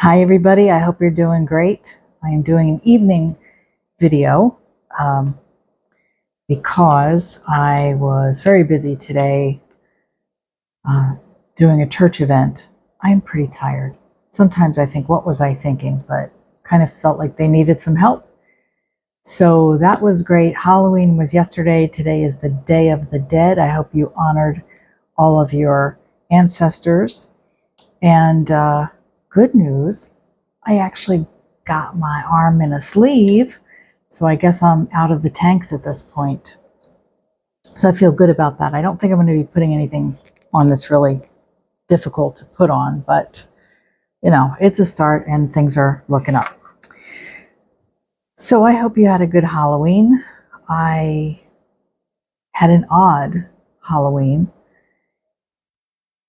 Hi everybody, I hope you're doing great. I am doing an evening video because I was very busy today doing a church event. I'm pretty tired. Sometimes I think, what was I thinking? But kind of felt like they needed some help. So that was great. Halloween was yesterday. Today is the Day of the Dead. I hope you honored all of your ancestors. And good news, I actually got my arm in a sleeve, so I guess I'm out of the tanks at this point. So I feel good about that. I don't think I'm going to be putting anything on that's really difficult to put on, but you know, it's a start and things are looking up. So I hope you had a good Halloween. I had an odd Halloween.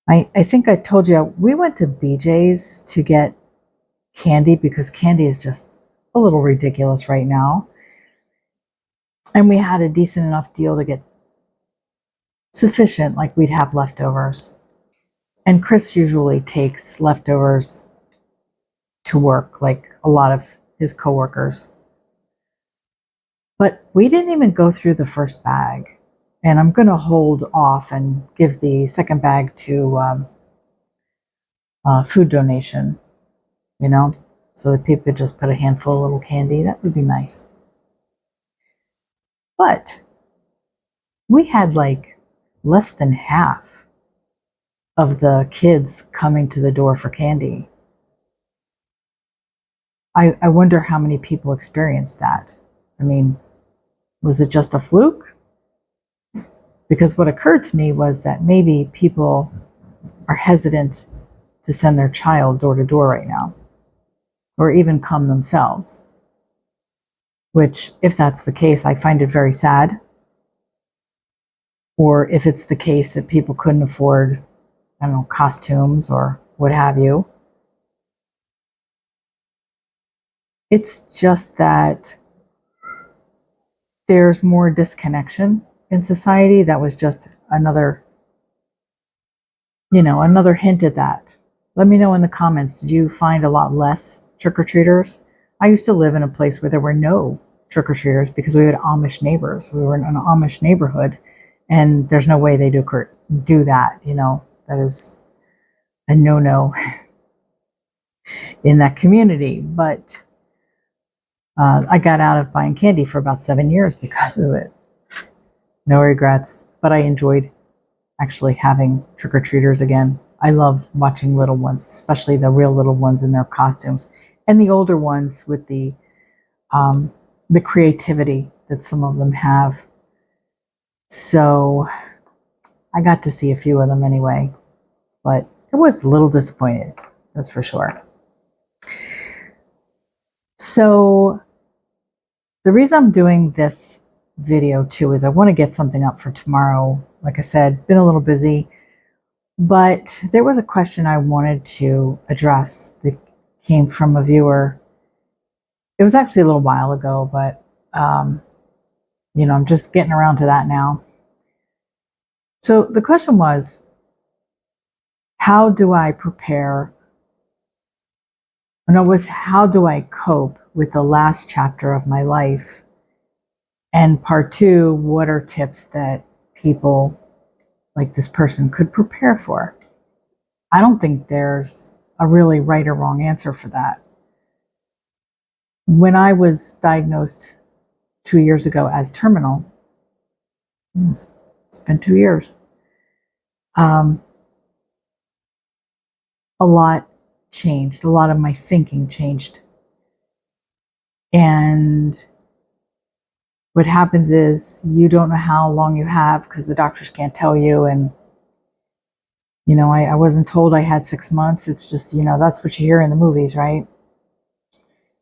I think I told you we went to BJ's to get candy because candy is just a little ridiculous right now. And we had a decent enough deal to get sufficient, like we'd have leftovers. And Chris usually takes leftovers to work, like a lot of his coworkers. But we didn't even go through the first bag. And I'm going to hold off and give the second bag to food donation, you know, so that people could just put a handful of little candy. That would be nice. But we had like less than half of the kids coming to the door for candy. I wonder how many people experienced that. I mean, was it just a fluke? Because what occurred to me was that maybe people are hesitant to send their child door to door right now, or even come themselves. Which, if that's the case, I find it very sad. Or if it's the case that people couldn't afford, I don't know, costumes or what have you. It's just that there's more disconnection in society. That was just another, another hint at that. Let me know in the comments, did you find a lot less trick-or-treaters? I used to live in a place where there were no trick-or-treaters because we had Amish neighbors. We were in an Amish neighborhood, and there's no way they do that, that is a no-no in that community. But I got out of buying candy for about 7 years because of it. No regrets, but I enjoyed actually having trick-or-treaters again. I love watching little ones, especially the real little ones in their costumes, and the older ones with the creativity that some of them have. So I got to see a few of them anyway, but I was a little disappointed, that's for sure. So the reason I'm doing this video too is I want to get something up for tomorrow. Like I said, been a little busy, but there was a question I wanted to address that came from a viewer. It was actually a little while ago, but I'm just getting around to that now. So the question was, how do I prepare? No, it was how do I cope with the last chapter of my life? And part two, what are tips that people like this person could prepare for? I don't think there's a really right or wrong answer for that. When I was diagnosed 2 years ago as terminal, it's been 2 years, a lot changed. A lot of my thinking changed. And what happens is you don't know how long you have because the doctors can't tell you. And, I wasn't told I had 6 months. It's just, that's what you hear in the movies, right?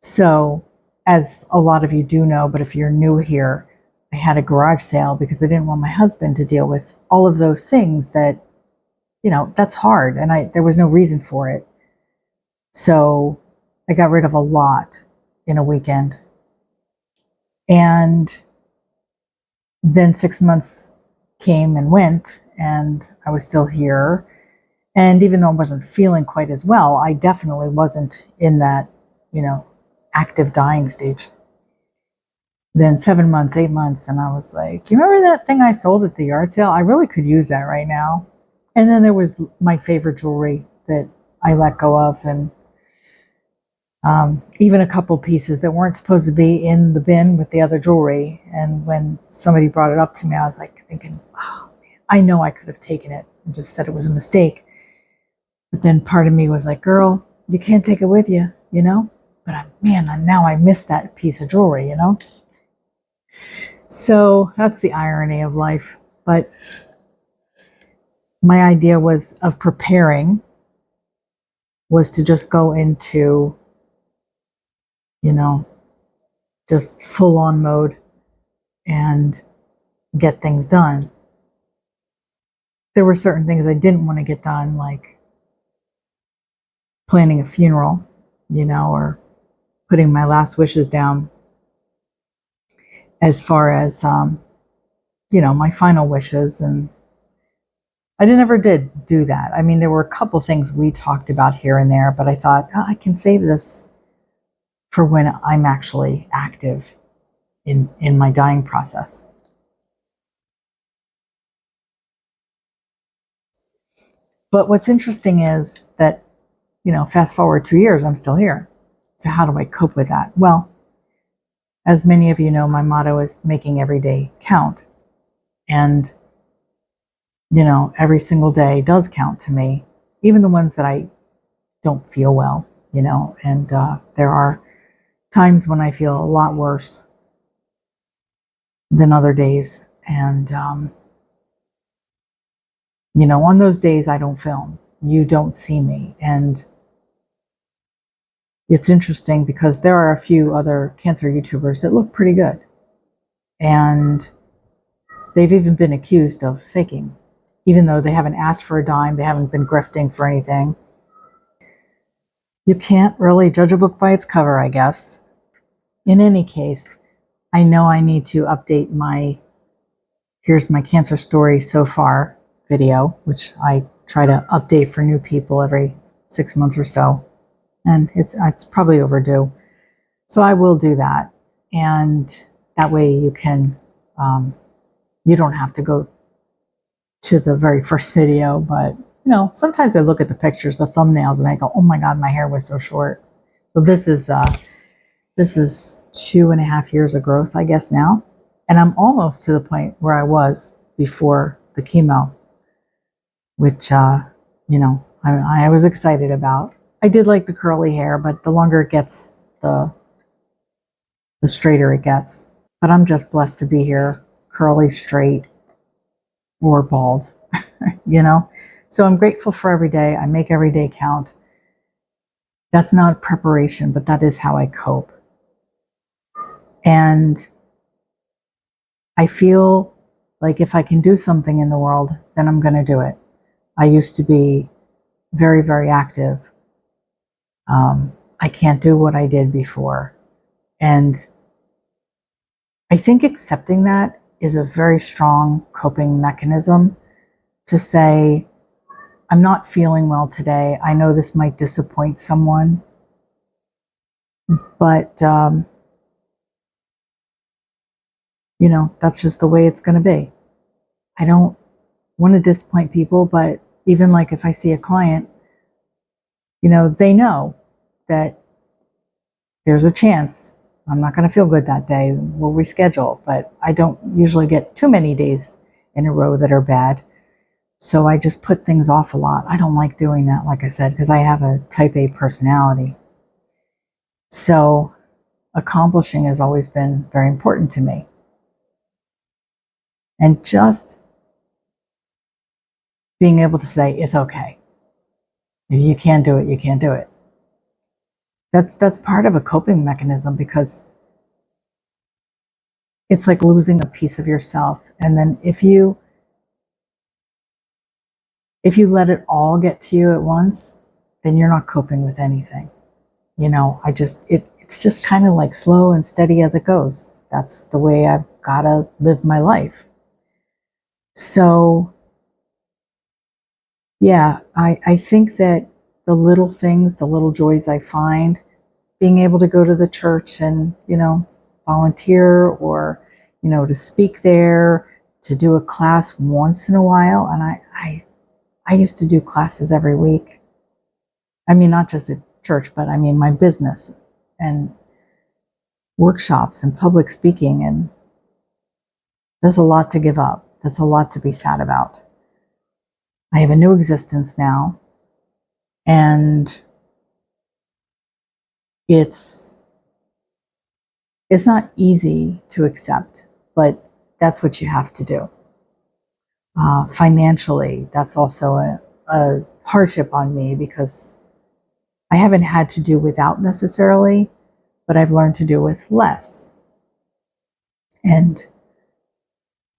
So, as a lot of you do know, but if you're new here, I had a garage sale because I didn't want my husband to deal with all of those things that, that's hard. And there was no reason for it. So I got rid of a lot in a weekend. And then 6 months came and went, and I was still here. And even though I wasn't feeling quite as well, I definitely wasn't in that, active dying stage. Then 7 months, 8 months, and I was like, you remember that thing I sold at the yard sale? I really could use that right now. And then there was my favorite jewelry that I let go of, and even a couple pieces that weren't supposed to be in the bin with the other jewelry. And when somebody brought it up to me, I was like thinking, oh, man, I know I could have taken it and just said it was a mistake. But then part of me was like, girl, you can't take it with you, But now I miss that piece of jewelry, So that's the irony of life. But my idea of preparing was to just go into, just full on mode and get things done. There were certain things I didn't want to get done, like planning a funeral, or putting my last wishes down as far as, my final wishes. And I never did do that. I mean, there were a couple things we talked about here and there, but I thought, oh, I can save this for when I'm actually active in my dying process. But what's interesting is that, fast forward 2 years, I'm still here. So how do I cope with that? Well, as many of you know, my motto is making every day count. And, every single day does count to me, even the ones that I don't feel well, and there are times when I feel a lot worse than other days. And, on those days I don't film. You don't see me. And it's interesting because there are a few other cancer YouTubers that look pretty good. And they've even been accused of faking, even though they haven't asked for a dime, they haven't been grifting for anything. You can't really judge a book by its cover, I guess. In any case, I know I need to update my Here's My Cancer Story So Far video, which I try to update for new people every 6 months or so. And it's probably overdue. So I will do that. And that way you can, you don't have to go to the very first video, but sometimes I look at the pictures, the thumbnails, and I go, oh my God, my hair was so short. So this is 2.5 years of growth, I guess now. And I'm almost to the point where I was before the chemo, which, I was excited about. I did like the curly hair, but the longer it gets, the straighter it gets. But I'm just blessed to be here, curly, straight, or bald, So I'm grateful for every day. I make every day count. That's not preparation, but that is how I cope. And I feel like if I can do something in the world, then I'm going to do it. I used to be very, very active. I can't do what I did before. And I think accepting that is a very strong coping mechanism to say, I'm not feeling well today. I know this might disappoint someone, but, that's just the way it's going to be. I don't want to disappoint people, but even like if I see a client, they know that there's a chance I'm not going to feel good that day. We'll reschedule, but I don't usually get too many days in a row that are bad. So I just put things off a lot. I don't like doing that, like I said, because I have a type A personality. So accomplishing has always been very important to me. And just being able to say, it's okay. If you can't do it, you can't do it. That's part of a coping mechanism, because it's like losing a piece of yourself. And then if you let it all get to you at once, then you're not coping with anything. It's just kind of like slow and steady as it goes. That's the way I've got to live my life. So, yeah, I think that the little things, the little joys I find, being able to go to the church and, volunteer or, to speak there, to do a class once in a while. And I used to do classes every week. I mean, not just at church, but I mean, my business and workshops and public speaking. And there's a lot to give up. That's a lot to be sad about. I have a new existence now. And it's not easy to accept, but that's what you have to do. Financially, that's also a hardship on me because I haven't had to do without necessarily, but I've learned to do with less. And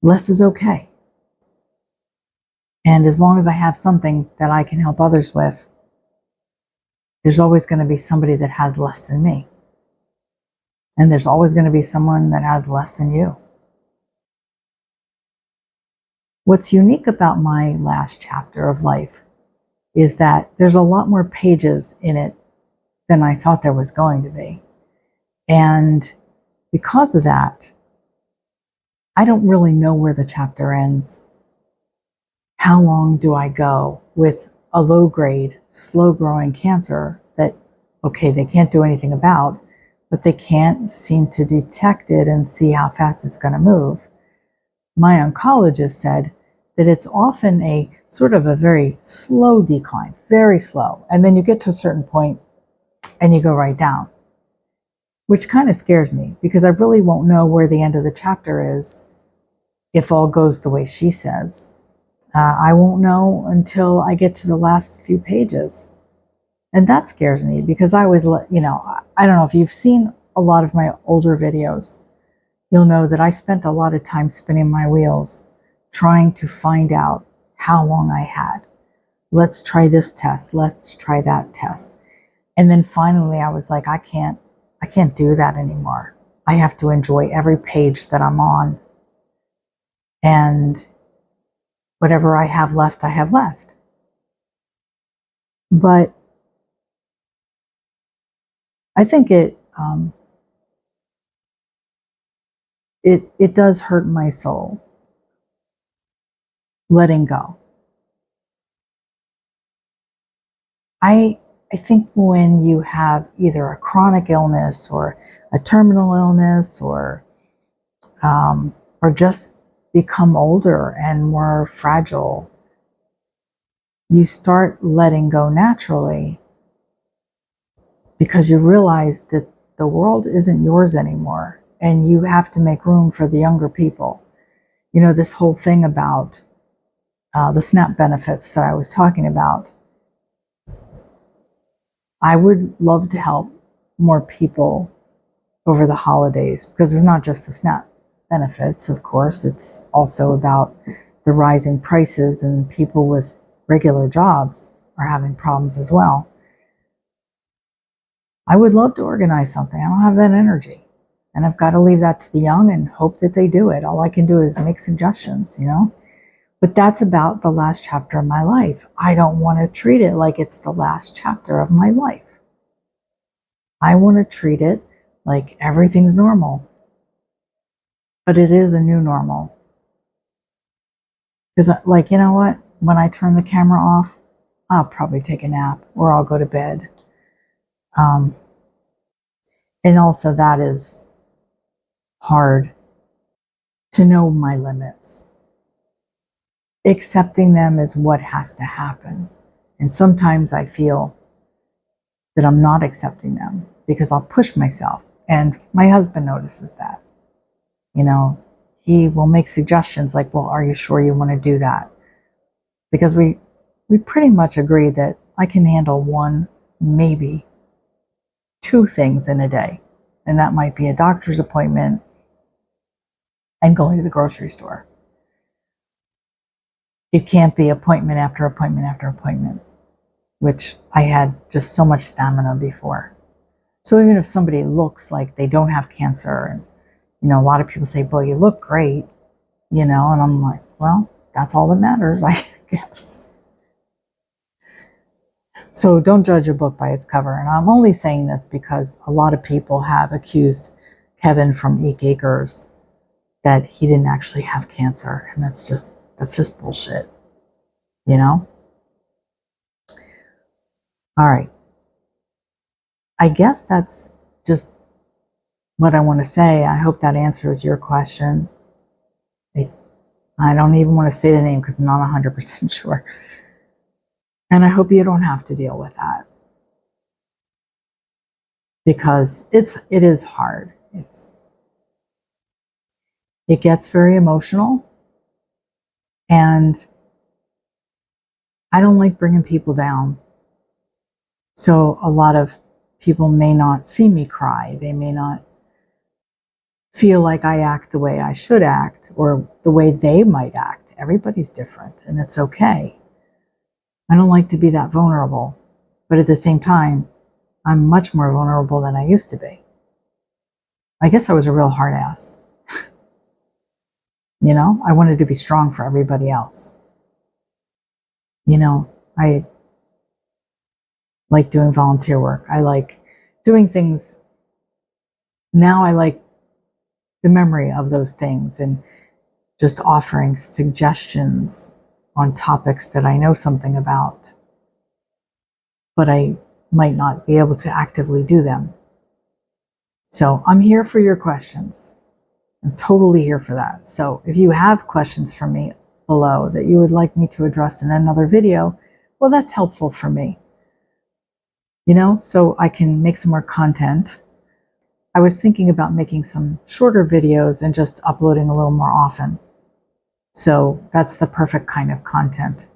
less is okay. And as long as I have something that I can help others with, there's always going to be somebody that has less than me. And there's always going to be someone that has less than you. What's unique about my last chapter of life is that there's a lot more pages in it than I thought there was going to be. And because of that, I don't really know where the chapter ends. How long do I go with a low-grade, slow-growing cancer that, okay, they can't do anything about, but they can't seem to detect it and see how fast it's going to move? My oncologist said that it's often a sort of a very slow decline, very slow. And then you get to a certain point and you go right down, which kind of scares me because I really won't know where the end of the chapter is if all goes the way she says. I won't know until I get to the last few pages. And that scares me because I always I don't know if you've seen a lot of my older videos, you'll know that I spent a lot of time spinning my wheels trying to find out how long I had. Let's try this test. Let's try that test. And then finally I was like, I can't do that anymore. I have to enjoy every page that I'm on. And whatever I have left, I have left. But I think it does hurt my soul letting go. I think when you have either a chronic illness or a terminal illness or just become older and more fragile, you start letting go naturally because you realize that the world isn't yours anymore and you have to make room for the younger people. This whole thing about the SNAP benefits that I was talking about. I would love to help more people over the holidays because it's not just the SNAP benefits, of course. It's also about the rising prices, and people with regular jobs are having problems as well. I would love to organize something. I don't have that energy. And I've got to leave that to the young and hope that they do it. All I can do is make suggestions, But that's about the last chapter of my life. I don't want to treat it like it's the last chapter of my life. I want to treat it like everything's normal. But it is a new normal. Because, you know what? When I turn the camera off, I'll probably take a nap or I'll go to bed. And also that is hard to know my limits. Accepting them is what has to happen. And sometimes I feel that I'm not accepting them because I'll push myself. And my husband notices that. He will make suggestions like, well, are you sure you want to do that? Because we pretty much agree that I can handle one, maybe two things in a day. And that might be a doctor's appointment and going to the grocery store. It can't be appointment after appointment after appointment, which I had just so much stamina before. So even if somebody looks like they don't have cancer, and a lot of people say, well, you look great, and I'm like, well, that's all that matters, I guess. So don't judge a book by its cover. And I'm only saying this because a lot of people have accused Kevin from EkeAcres that he didn't actually have cancer. And that's just bullshit, you know? All right. I guess that's just what I want to say. I hope that answers your question. I don't even want to say the name because I'm not 100% sure. And I hope you don't have to deal with that, because it is hard. It gets very emotional, and I don't like bringing people down. So a lot of people may not see me cry. They may not feel like I act the way I should act or the way they might act. Everybody's different, and it's okay. I don't like to be that vulnerable, but at the same time, I'm much more vulnerable than I used to be. I guess I was a real hard ass. You know, I wanted to be strong for everybody else. You know, I like doing volunteer work. I like doing things. Now I like the memory of those things and just offering suggestions on topics that I know something about, but I might not be able to actively do them. So I'm here for your questions. I'm totally here for that. So if you have questions for me below that you would like me to address in another video, well, that's helpful for me, you know, so I can make some more content. I was thinking about making some shorter videos and just uploading a little more often. So that's the perfect kind of content.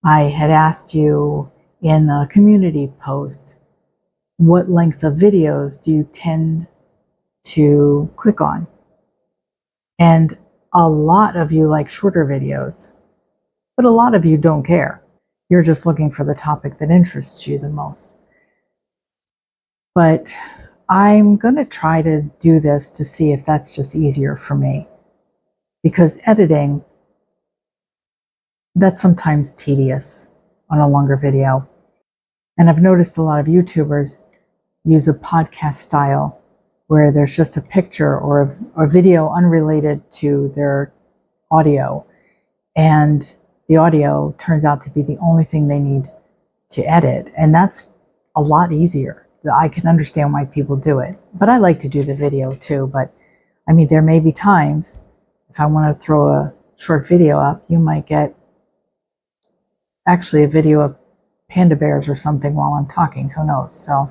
I had asked you in a community post, what length of videos do you tend to click on? And a lot of you like shorter videos, but a lot of you don't care. You're just looking for the topic that interests you the most. But I'm going to try to do this to see if that's just easier for me, because editing, that's sometimes tedious on a longer video. And I've noticed a lot of YouTubers use a podcast style where there's just a picture or a video unrelated to their audio, and the audio turns out to be the only thing they need to edit. And that's a lot easier. I can understand why people do it, but I like to do the video too. But I mean, there may be times if I want to throw a short video up, you might get actually a video of panda bears or something while I'm talking. Who knows? So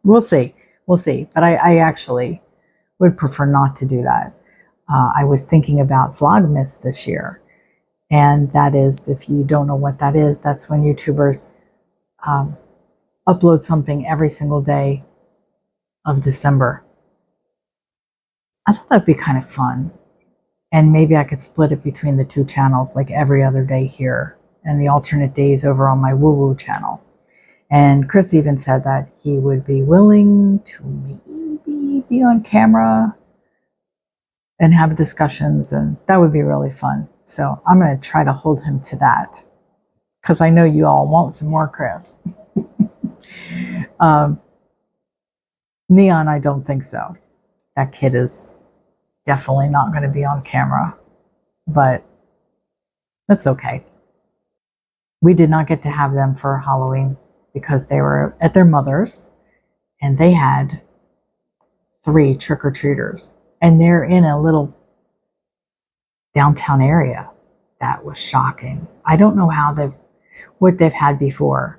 we'll see. But I actually would prefer not to do that. I was thinking about Vlogmas this year. And that is, if you don't know what that is, that's when YouTubers upload something every single day of December. I thought that'd be kind of fun. And maybe I could split it between the two channels, like every other day here and the alternate days over on my Woo Woo channel. And Chris even said that he would be willing to maybe be on camera and have discussions, and that would be really fun. So I'm going to try to hold him to that, because I know you all want some more Chris. Neon, I don't think so. That kid is definitely not going to be on camera, but that's okay. We did not get to have them for Halloween because they were at their mother's, and they had 3 trick-or-treaters, and they're in a little downtown area. That was shocking. I don't know what they've had before,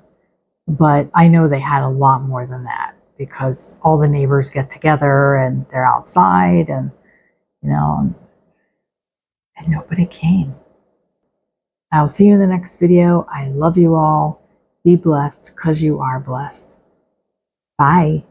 but I know they had a lot more than that, because all the neighbors get together and they're outside, and you know, and nobody came. I'll see you in the next video. I love you all. Be blessed, because you are blessed. Bye.